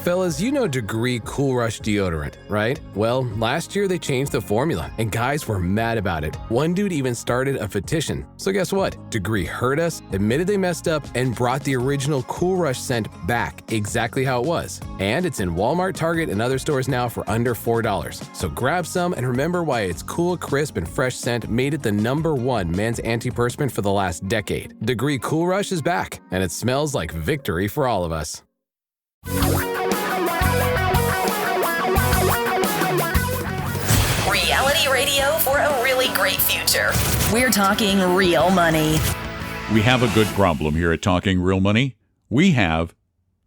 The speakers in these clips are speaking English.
Fellas, you know Degree Cool Rush deodorant, right? Well, last year they changed the formula, and guys were mad about it. One dude even started a petition. So guess what? Degree heard us, admitted they messed up, and brought the original Cool Rush scent back exactly how it was. And it's in Walmart, Target, and other stores now for under $4. So grab some and remember why its cool, crisp, and fresh scent made it the #1 men's antiperspirant for the last decade. Degree Cool Rush is back, and it smells like victory for all of us. Reality radio for a really great future. We're talking real money. We have a good problem here at Talking Real Money. We have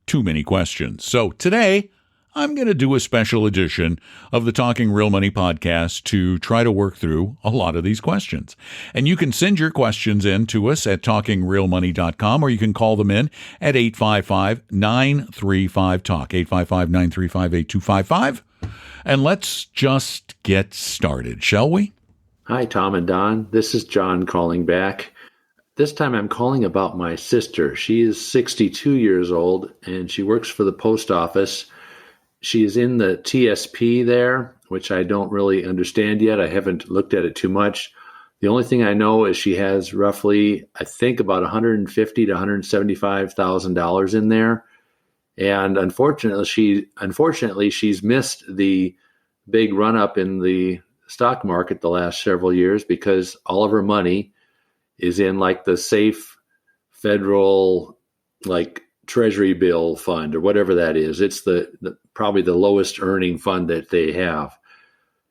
too many questions. So today, I'm going to do a special edition of the Talking Real Money podcast to try to work through a lot of these questions. And you can send your questions in to us at talkingrealmoney.com, or you can call them in at 855-935-TALK, 855-935-8255. And let's just get started, shall we? Hi, Tom and Don. This is John calling back. This time I'm calling about my sister. She is 62 years old, and she works for the post office. She is in the TSP there, which I don't really understand yet. I haven't looked at it too much. The only thing I know is she has roughly, I think, about $150,000 to $175,000 in there. And unfortunately, she's missed the big run up in the stock market the last several years because all of her money is in like the safe federal like treasury bill fund or whatever that is. It's the probably the lowest earning fund that they have.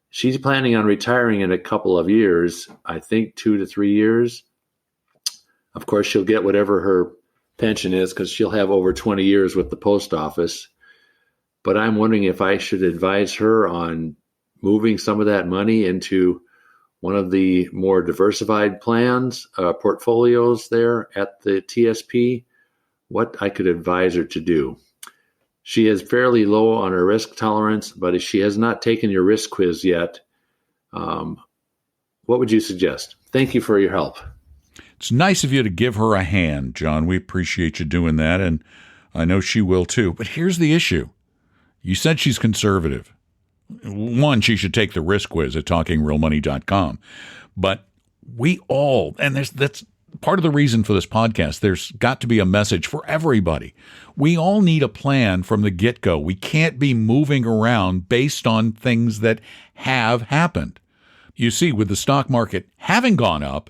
She's planning on retiring in a couple of years, I think 2 to 3 years. Of course, she'll get whatever her pension is because she'll have over 20 years with the post office. But I'm wondering if I should advise her on moving some of that money into one of the more diversified plans, portfolios there at the TSP, what I could advise her to do. She is fairly low on her risk tolerance, but if she has not taken your risk quiz yet, what would you suggest? Thank you for your help. It's nice of you to give her a hand, John. We appreciate you doing that, and I know she will too. But here's the issue. You said she's conservative. One, she should take the risk quiz at talkingrealmoney.com. But we all, and that's part of the reason for this podcast, there's got to be a message for everybody. We all need a plan from the get-go. We can't be moving around based on things that have happened. You see, with the stock market having gone up,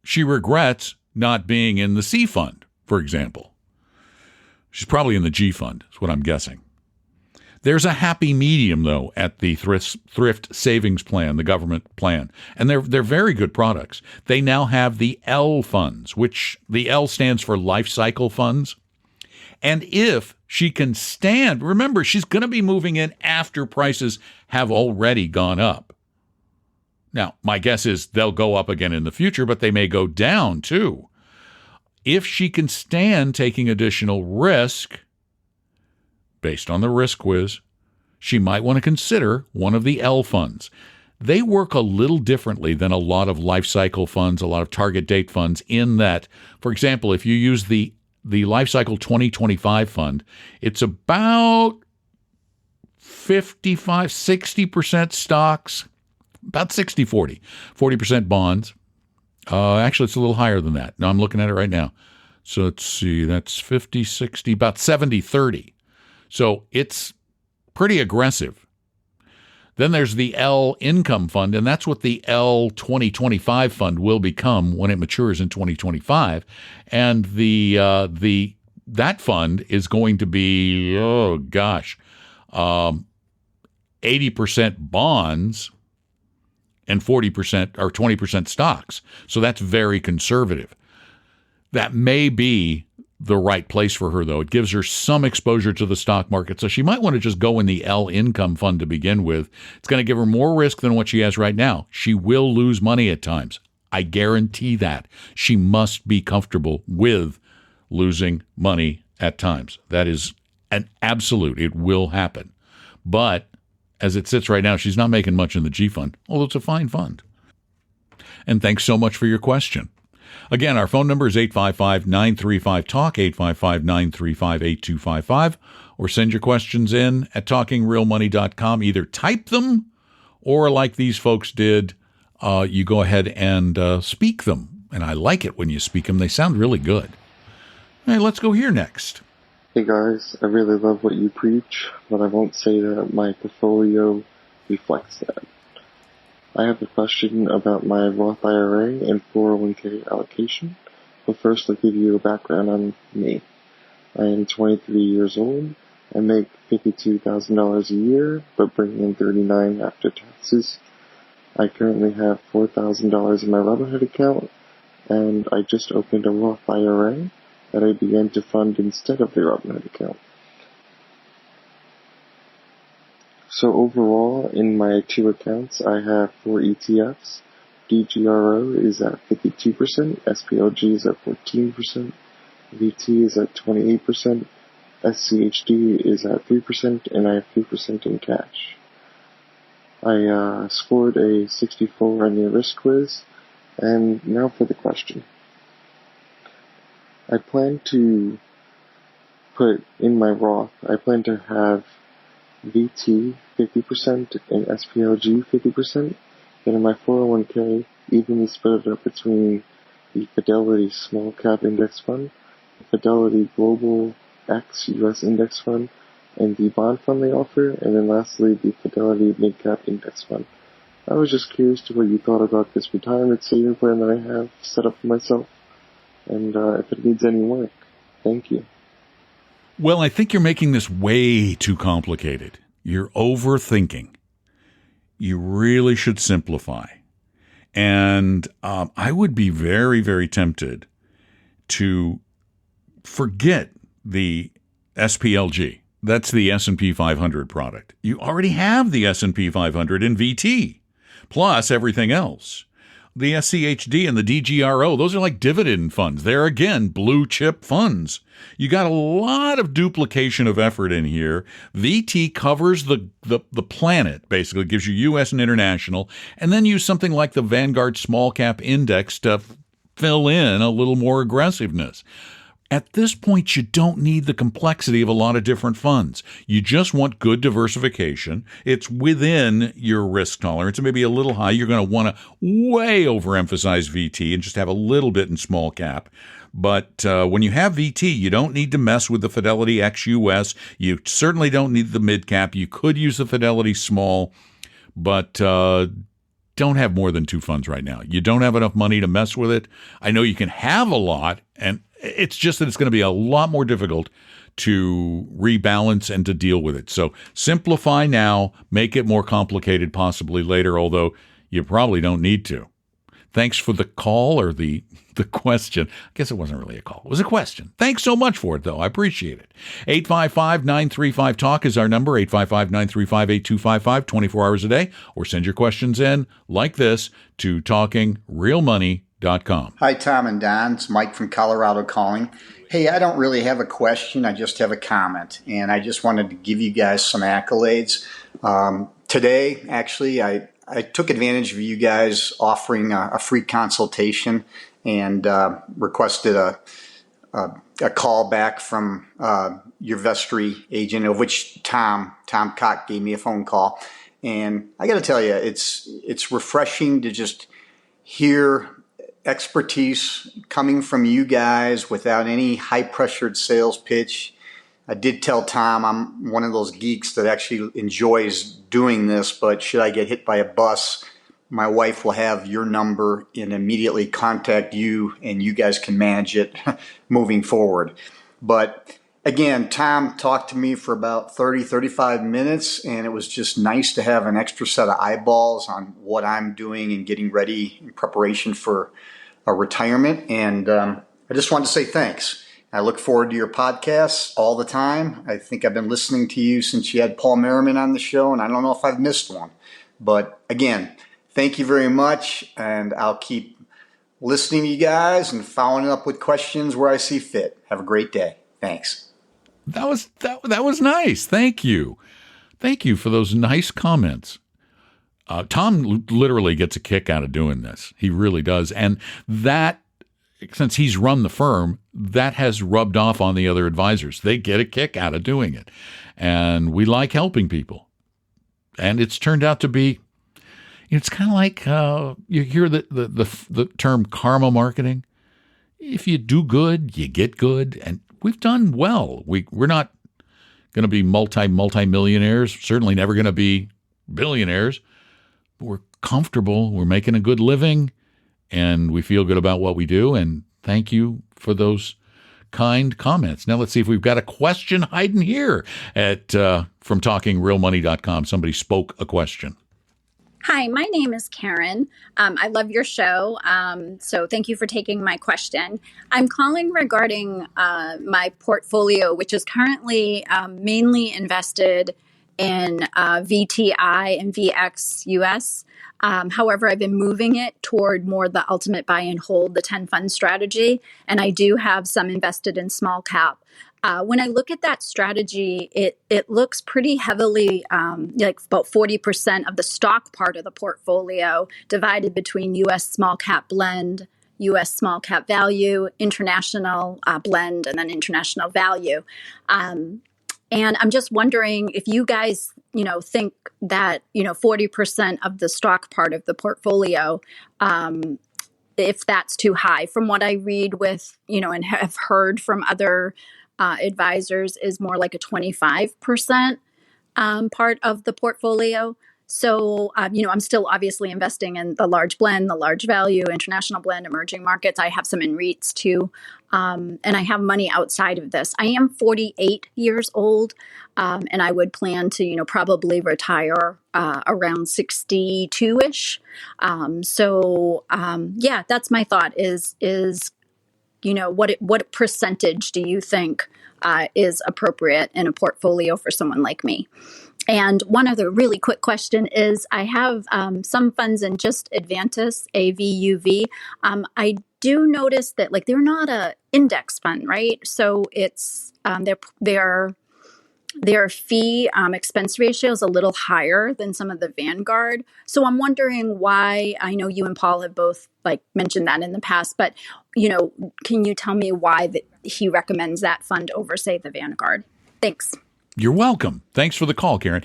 she regrets not being in the C fund, for example. She's probably in the G fund, is what I'm guessing. There's a happy medium, though, at the thrift savings plan, the government plan, and they're very good products. They now have the L funds, which the L stands for life cycle funds. And if she can stand, remember, she's going to be moving in after prices have already gone up. Now, my guess is they'll go up again in the future, but they may go down too. If she can stand taking additional risk, based on the risk quiz, she might want to consider one of the L funds. They work a little differently than a lot of life cycle funds, a lot of target date funds, in that, for example, if you use the Life Cycle 2025 fund, it's about 60% stocks, about 60-40, 40% bonds. Actually, it's a little higher than that. No, I'm looking at it right now. So let's see, that's 50, 60, about 70-30. So it's pretty aggressive. Then there's the L Income Fund, and that's what the L 2025 fund will become when it matures in 2025. And that fund is going to be, 80% bonds and 40% or 20% stocks. So that's very conservative. That may be the right place for her, though. It gives her some exposure to the stock market. So she might want to just go in the L Income Fund to begin with. It's going to give her more risk than what she has right now. She will lose money at times. I guarantee that. She must be comfortable with losing money at times. That is an absolute. It will happen. But as it sits right now, she's not making much in the G Fund, although it's a fine fund. And thanks so much for your question. Again, our phone number is 855-935-TALK, 855-935-8255, or send your questions in at talkingrealmoney.com. Either type them or, like these folks did, you go ahead and speak them. And I like it when you speak them. They sound really good. Hey, let's go here next. Hey guys, I really love what you preach, but I won't say that my portfolio reflects that. I have a question about my Roth IRA and 401k allocation, but first I'll give you a background on me. I am 23 years old. I make $52,000 a year, but bring in $39,000 after taxes. I currently have $4,000 in my Robinhood account, and I just opened a Roth IRA that I began to fund instead of the Robinhood account. So overall, in my two accounts, I have 4 ETFs. DGRO is at 52%, SPLG is at 14%, VT is at 28%, SCHD is at 3%, and I have 3% in cash. I scored a 64 on your risk quiz, and now for the question. I plan to put in my Roth, I plan to have VT 50% and SPLG 50%, and in my 401k, evenly split it up between the Fidelity Small Cap Index Fund, the Fidelity Global X US Index Fund, and the bond fund they offer, and then lastly, the Fidelity Mid Cap Index Fund. I was just curious to what you thought about this retirement saving plan that I have set up for myself, and if it needs any work. Thank you. Well, I think you're making this way too complicated. You're overthinking. You really should simplify. And I would be very, very tempted to forget the SPLG. That's the S&P 500 product. You already have the S&P 500 in VT, plus everything else. The SCHD and the DGRO, those are like dividend funds. They're, again, blue chip funds. You got a lot of duplication of effort in here. VT covers the planet, basically, gives you U.S. and international, and then use something like the Vanguard Small Cap Index to fill in a little more aggressiveness. At this point, you don't need the complexity of a lot of different funds. You just want good diversification. It's within your risk tolerance. It may be a little high. You're going to want to way overemphasize VT and just have a little bit in small cap. But when you have VT, you don't need to mess with the Fidelity XUS. You certainly don't need the mid cap. You could use the Fidelity small, but don't have more than 2 funds right now. You don't have enough money to mess with it. I know you can have a lot, and it's just that it's going to be a lot more difficult to rebalance and to deal with it. So simplify now, make it more complicated possibly later, although you probably don't need to. Thanks for the call or the question. I guess it wasn't really a call. It was a question. Thanks so much for it, though. I appreciate it. 855-935-TALK is our number, 855-935-8255, 24 hours a day, or send your questions in like this to talkingrealmoney.com. Hi, Tom and Don. It's Mike from Colorado calling. Hey, I don't really have a question. I just have a comment, and I just wanted to give you guys some accolades. Today, actually, I took advantage of you guys offering a free consultation and requested a call back from your Vestry agent, of which Tom Cock gave me a phone call. And I got to tell you, it's refreshing to just hear expertise coming from you guys without any high-pressured sales pitch. I did tell Tom I'm one of those geeks that actually enjoys doing this, but should I get hit by a bus, my wife will have your number and immediately contact you, and you guys can manage it moving forward. But again, Tom talked to me for about 35 minutes, and it was just nice to have an extra set of eyeballs on what I'm doing and getting ready in preparation for a retirement. And I just wanted to say thanks. I look forward to your podcasts all the time. I think I've been listening to you since you had Paul Merriman on the show, and I don't know if I've missed one. But again, thank you very much, and I'll keep listening to you guys and following up with questions where I see fit. Have a great day. Thanks. That was nice. Thank you. Thank you for those nice comments. Tom literally gets a kick out of doing this. He really does. And that since he's run the firm, that has rubbed off on the other advisors. They get a kick out of doing it. And we like helping people. And it's turned out to be, it's kind of like you hear the term karma marketing. If you do good, you get good. And we've done well. We're not going to be multi-millionaires, certainly never going to be billionaires. But we're comfortable. We're making a good living. And we feel good about what we do. And thank you for those kind comments. Now let's see if we've got a question hiding here at from TalkingRealMoney.com. Somebody spoke a question. Hi, my name is Karen. I love your show, so thank you for taking my question. I'm calling regarding my portfolio, which is currently mainly invested in VTI and VXUS. However, I've been moving it toward more the ultimate buy and hold, the 10 fund strategy, and I do have some invested in small cap. When I look at that strategy, it looks pretty heavily like about 40% of the stock part of the portfolio divided between U.S. small cap blend, U.S. small cap value, international blend, and then international value. And I'm just wondering if you guys, think that, 40% of the stock part of the portfolio, if that's too high. From what I read with, and have heard from other advisors, is more like a 25% part of the portfolio. So, I'm still obviously investing in the large blend, the large value, international blend, emerging markets. I have some in REITs too. And I have money outside of this. I am 48 years old, and I would plan to, probably retire around 62-ish. Yeah, that's my thought is what percentage do you think is appropriate in a portfolio for someone like me? And one other really quick question is, I have some funds in just Advantis, AVUV. I do notice that they're not a index fund, right? So it's their fee expense ratio is a little higher than some of the Vanguard. So I'm wondering why. I know you and Paul have both mentioned that in the past, but can you tell me why he recommends that fund over, say, the Vanguard? Thanks. You're welcome. Thanks for the call, Karen.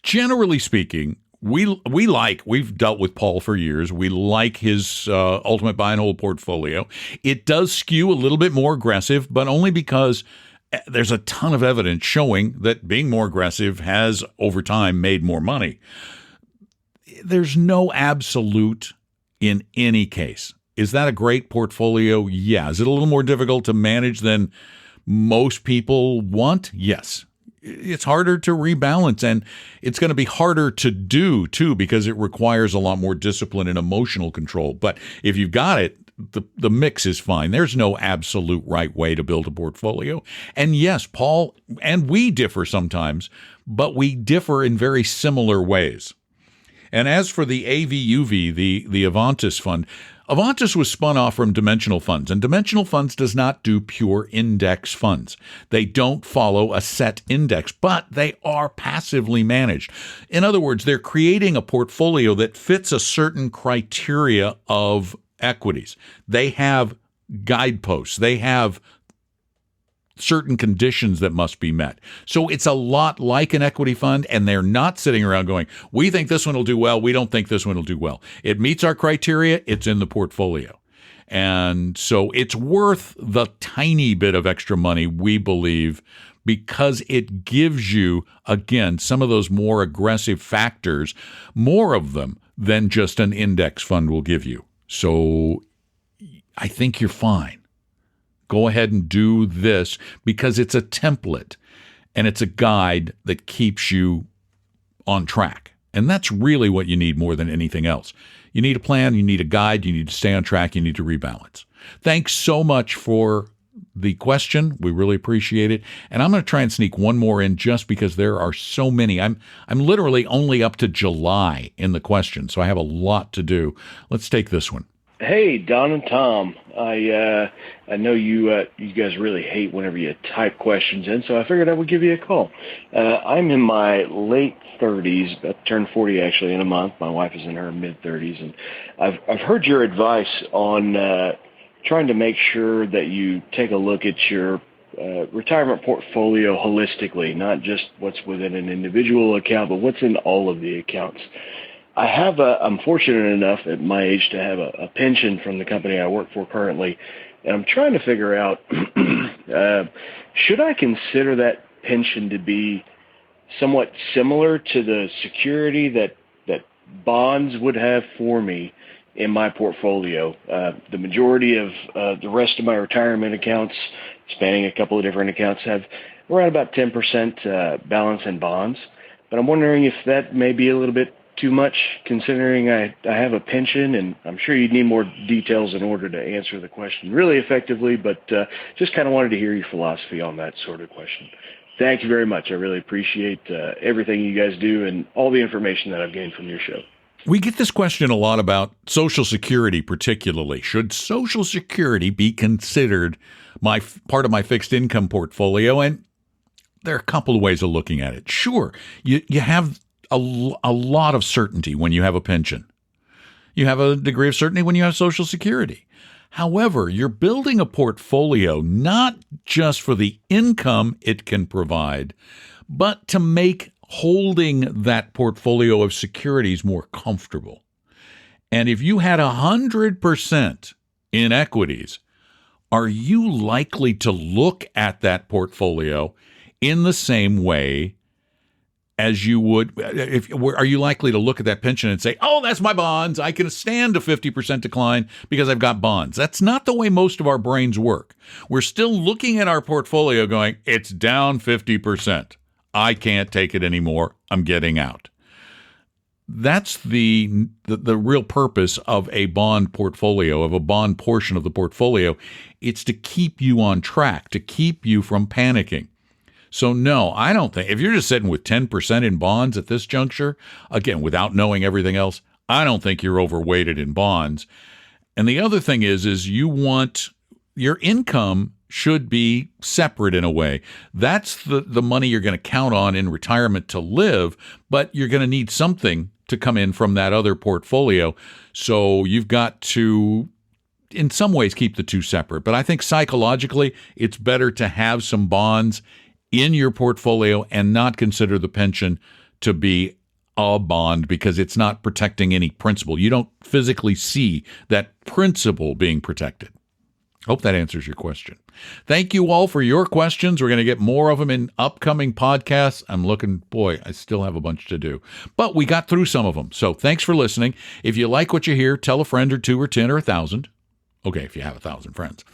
Generally speaking, we've dealt with Paul for years. We like his ultimate buy and hold portfolio. It does skew a little bit more aggressive, but only because there's a ton of evidence showing that being more aggressive has, over time, made more money. There's no absolute in any case. Is that a great portfolio? Yeah. Is it a little more difficult to manage than most people want? Yes. It's harder to rebalance, and it's going to be harder to do too, because it requires a lot more discipline and emotional control. But if you've got it, the mix is fine. There's no absolute right way to build a portfolio. And yes, Paul and we differ sometimes, but we differ in very similar ways. And as for the AVUV, the Avantis fund, Avantis was spun off from Dimensional Funds, and Dimensional Funds does not do pure index funds. They don't follow a set index, but they are passively managed. In other words, they're creating a portfolio that fits a certain criteria of equities. They have guideposts. They have certain conditions that must be met. So it's a lot like an equity fund, and they're not sitting around going, we think this one will do well, we don't think this one will do well. It meets our criteria, it's in the portfolio. And so it's worth the tiny bit of extra money, we believe, because it gives you, again, some of those more aggressive factors, more of them than just an index fund will give you. So I think you're fine. Go ahead and do this because it's a template and it's a guide that keeps you on track. And that's really what you need more than anything else. You need a plan, you need a guide, you need to stay on track, you need to rebalance. Thanks so much for the question. We really appreciate it. And I'm going to try and sneak one more in just because there are so many. I'm literally only up to July in the question, so I have a lot to do. Let's take this one. Hey, Don and Tom. I know you guys really hate whenever you type questions in, so I figured I would give you a call. I'm in my late 30s, about to turn 40 actually in a month. My wife is in her mid 30s, and I've heard your advice on trying to make sure that you take a look at your retirement portfolio holistically, not just what's within an individual account, but what's in all of the accounts. I'm fortunate enough at my age to have a pension from the company I work for currently, and I'm trying to figure out, should I consider that pension to be somewhat similar to the security that bonds would have for me in my portfolio? The majority of the rest of my retirement accounts, spanning a couple of different accounts, have around about 10% balance in bonds, but I'm wondering if that may be a little bit too much, considering I have a pension, and I'm sure you'd need more details in order to answer the question really effectively, but just kind of wanted to hear your philosophy on that sort of question. Thank you very much. I really appreciate everything you guys do and all the information that I've gained from your show. We get this question a lot about Social Security particularly. Should Social Security be considered part of my fixed income portfolio? And there are a couple of ways of looking at it. Sure, you have a lot of certainty when you have a pension. You have a degree of certainty when you have Social Security. However, you're building a portfolio not just for the income it can provide, but to make holding that portfolio of securities more comfortable. And if you had 100% in equities, are you likely to look at that portfolio in the same way as you would? Are you likely to look at that pension and say, oh, that's my bonds, I can stand a 50% decline because I've got bonds? That's not the way most of our brains work. We're still looking at our portfolio going, it's down 50%. I can't take it anymore. I'm getting out. That's the real purpose of a bond portfolio, of a bond portion of the portfolio. It's to keep you on track, to keep you from panicking. So no, I don't think, if you're just sitting with 10% in bonds at this juncture, again, without knowing everything else, I don't think you're overweighted in bonds. And the other thing is you want your income should be separate in a way. That's the money you're going to count on in retirement to live, but you're going to need something to come in from that other portfolio. So you've got to, in some ways, keep the two separate. But I think psychologically, it's better to have some bonds in your portfolio and not consider the pension to be a bond because it's not protecting any principal. You don't physically see that principal being protected. Hope that answers your question. Thank you all for your questions. We're going to get more of them in upcoming podcasts. I still have a bunch to do, but we got through some of them. So thanks for listening. If you like what you hear, tell a friend or two or 10 or 1,000. Okay, if you have 1,000 friends.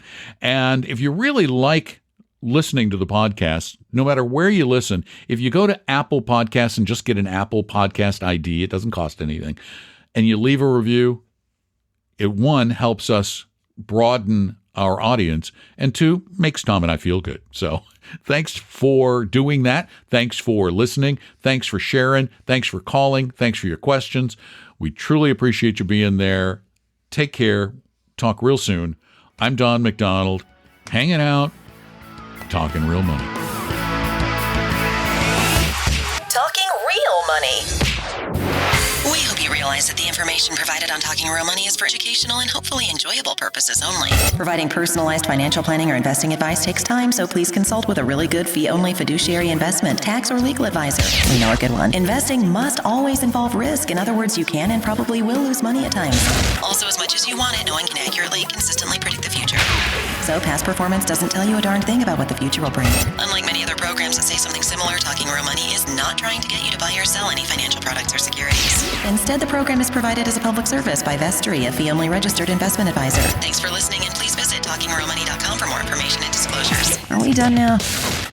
And if you really like listening to the podcast, no matter where you listen, if you go to Apple Podcasts and just get an Apple Podcast ID, it doesn't cost anything, and you leave a review, it, one, helps us broaden our audience, and two, makes Tom and I feel good. So thanks for doing that. Thanks for listening. Thanks for sharing. Thanks for calling. Thanks for your questions. We truly appreciate you being there. Take care. Talk real soon. I'm Don McDonald, hanging out, talking real money. Talking Real Money. We hope you realize that the information provided on Talking Real Money is for educational and hopefully enjoyable purposes only. Providing personalized financial planning or investing advice takes time, so please consult with a really good fee-only fiduciary investment, tax, or legal advisor. We know a good one. Investing must always involve risk. In other words, you can and probably will lose money at times. Also, as much as you want it, no one can accurately, consistently predict the future. So past performance doesn't tell you a darn thing about what the future will bring. Unlike many other programs that say something similar, Talking Real Money is not trying to get you to buy or sell any financial products or securities. Instead, the program is provided as a public service by Vestry, a fee-only registered investment advisor. Thanks for listening, and please visit TalkingRealMoney.com for more information and disclosures. Are we done now?